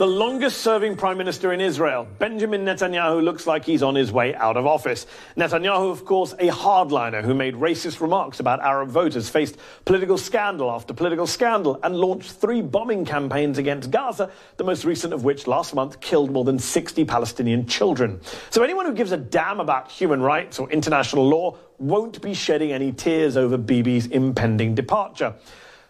The longest-serving prime minister in Israel, Benjamin Netanyahu, looks like he's on his way out of office. Netanyahu, of course, a hardliner who made racist remarks about Arab voters, faced political scandal after political scandal, and launched 3 bombing campaigns against Gaza, the most recent of which last month killed more than 60 Palestinian children. So anyone who gives a damn about human rights or international law won't be shedding any tears over Bibi's impending departure.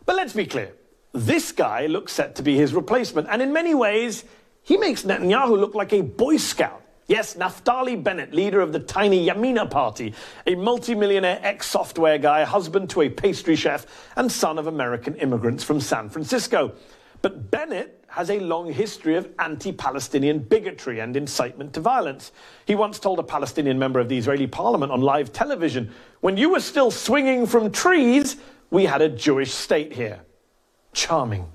But let's be clear. This guy looks set to be his replacement, and in many ways, he makes Netanyahu look like a Boy Scout. Yes, Naftali Bennett, leader of the tiny Yamina party, a multimillionaire ex-software guy, husband to a pastry chef, and son of American immigrants from San Francisco. But Bennett has a long history of anti-Palestinian bigotry and incitement to violence. He once told a Palestinian member of the Israeli parliament on live television, "When you were still swinging from trees, we had a Jewish state here." Charming.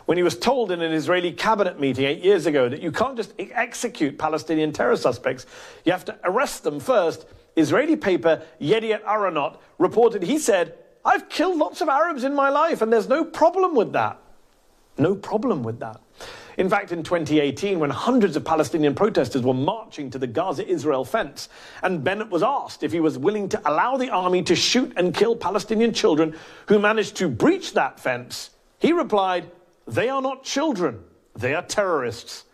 When he was told in an Israeli cabinet meeting 8 years ago that you can't just execute Palestinian terror suspects, you have to arrest them first, Israeli paper Yediot Aharonot reported he said, "I've killed lots of Arabs in my life and there's no problem with that." No problem with that. In fact, in 2018, when hundreds of Palestinian protesters were marching to the Gaza-Israel fence, and Bennett was asked if he was willing to allow the army to shoot and kill Palestinian children who managed to breach that fence, he replied, "They are not children, they are terrorists."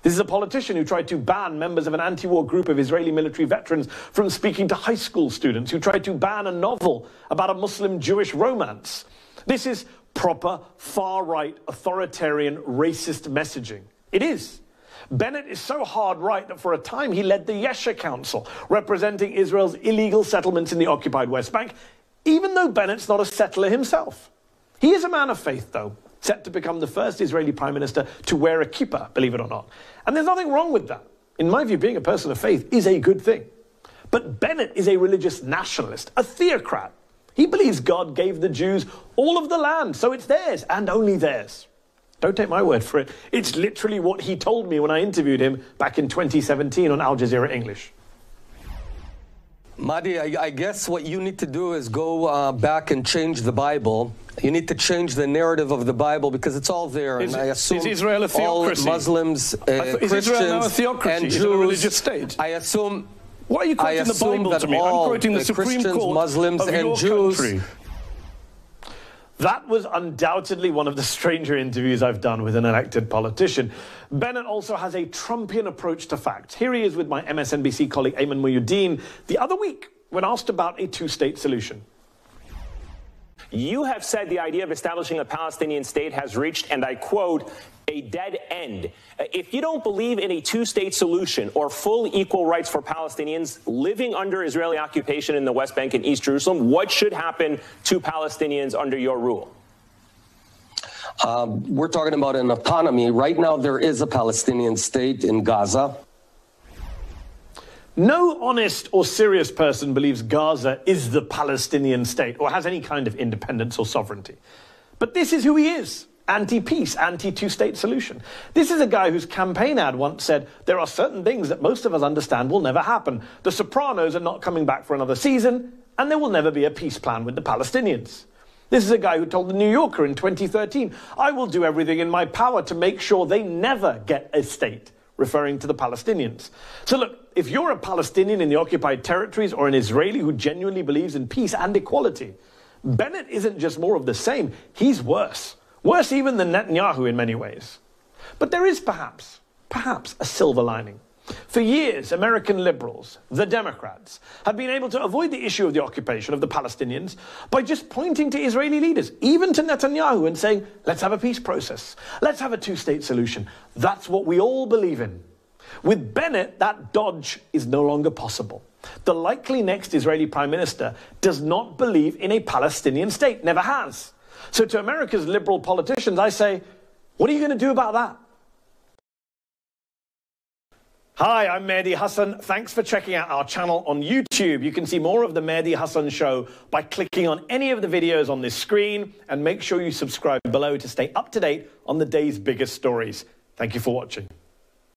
This is a politician who tried to ban members of an anti-war group of Israeli military veterans from speaking to high school students, who tried to ban a novel about a Muslim-Jewish romance. This is proper far-right, authoritarian, racist messaging. It is. Bennett is so hard-right that for a time he led the Yesha Council, representing Israel's illegal settlements in the occupied West Bank, even though Bennett's not a settler himself. He is a man of faith, though, set to become the first Israeli prime minister to wear a kippah, believe it or not. And there's nothing wrong with that. In my view, being a person of faith is a good thing. But Bennett is a religious nationalist, a theocrat. He believes God gave the Jews all of the land, so it's theirs, and only theirs. Don't take my word for it. It's literally what he told me when I interviewed him back in 2017 on Al Jazeera English. Mehdi, I guess what you need to do is go back and change the Bible. You need to change the narrative of the Bible because it's all there. And I assume is Israel a theocracy? All Muslims, is Christians, Israel now a theocracy? and Is Jews. it a religious state? I assume. Why are you quoting the Bible to me? I'm quoting the Supreme Christians, Court Muslims, of and your Jews. country. That was undoubtedly one of the stranger interviews I've done with an elected politician. Bennett also has a Trumpian approach to facts. Here he is with my MSNBC colleague Ayman Mohyeldin the other week when asked about a two-state solution. You have said the idea of establishing a Palestinian state has reached, and I quote, a dead end. If you don't believe in a two-state solution or full equal rights for Palestinians living under Israeli occupation in the West Bank and East Jerusalem, what should happen to Palestinians under your rule? We're talking about an autonomy. Right now, there is a Palestinian state in Gaza. No honest or serious person believes Gaza is the Palestinian state or has any kind of independence or sovereignty. But this is who he is. Anti-peace, anti-two-state solution. This is a guy whose campaign ad once said, there are certain things that most of us understand will never happen. The Sopranos are not coming back for another season, and there will never be a peace plan with the Palestinians. This is a guy who told the New Yorker in 2013, I will do everything in my power to make sure they never get a state, referring to the Palestinians. So look, if you're a Palestinian in the occupied territories or an Israeli who genuinely believes in peace and equality, Bennett isn't just more of the same, he's worse. Worse even than Netanyahu in many ways. But there is perhaps a silver lining. For years, American liberals, the Democrats, have been able to avoid the issue of the occupation of the Palestinians by just pointing to Israeli leaders, even to Netanyahu, and saying, let's have a peace process. Let's have a two-state solution. That's what we all believe in. With Bennett, that dodge is no longer possible. The likely next Israeli prime minister does not believe in a Palestinian state, never has. So to America's liberal politicians, I say, what are you going to do about that? Hi, I'm Mehdi Hasan. Thanks for checking out our channel on YouTube. You can see more of the Mehdi Hasan Show by clicking on any of the videos on this screen, and make sure you subscribe below to stay up to date on the day's biggest stories. Thank you for watching.